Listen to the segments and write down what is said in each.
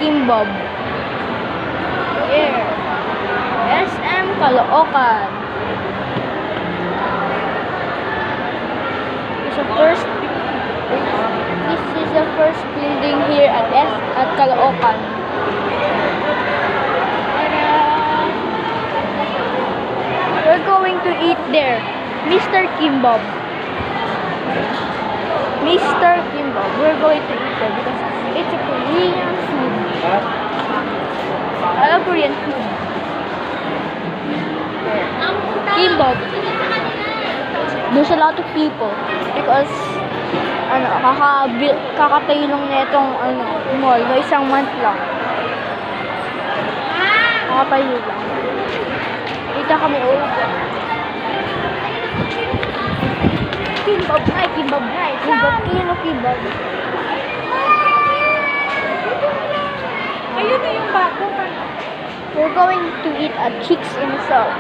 Kimbab. Here. SM Caloocan. This is the first building here at Caloocan. We're going to eat there. Mr. Kimbab. Mr. Kimbab. We're going to eat there because it's a Korean food. I love Korean food. Kimbab. There's a lot of people because kakatayo lang netong mall no isang month lang. Kakatayo lang. Kita kami Kimbab night. Kimbab. Ayun na yung bago. We're going to eat at Chicks in South.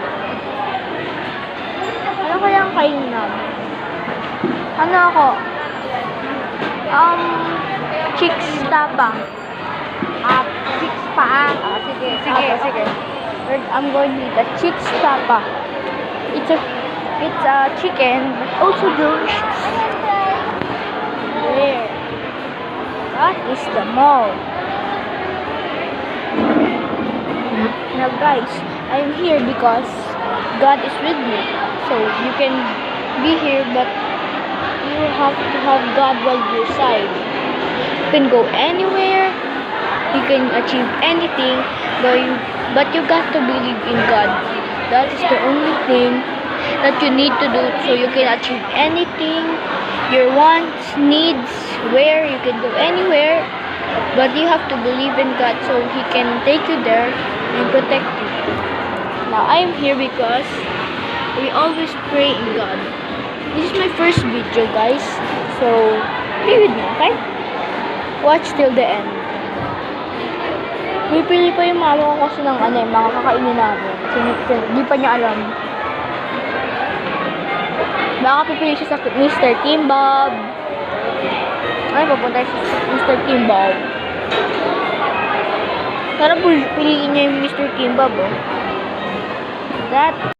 Ano kayang kainin namin? Ano ako? Chicks Tapang. Six pa. Sige. I'm going to eat at Chicks Tapang. It's a chicken, but also delicious. There. That is the mall. Now guys, I'm here because God is with me. So you can be here, but you have to have God by your side. You can go anywhere, you can achieve anything, but you got to believe in God. That is the only thing that you need to do so you can achieve anything, your wants, needs, where you can go anywhere, but you have to believe in God so He can take you there and protect you. Now I'm here because we always pray in God. This is my first video, guys, so be with me, okay? Watch till the end. Pipili pa yung mama ko kasi ng mga kakainin namin. Hindi pa niya alam. Baka pipili siya sa Mr. Kimbab. Ay, papunta siya sa Mr. Kimbab. Sana piliin niya yung Mr. Kimbab, oh. That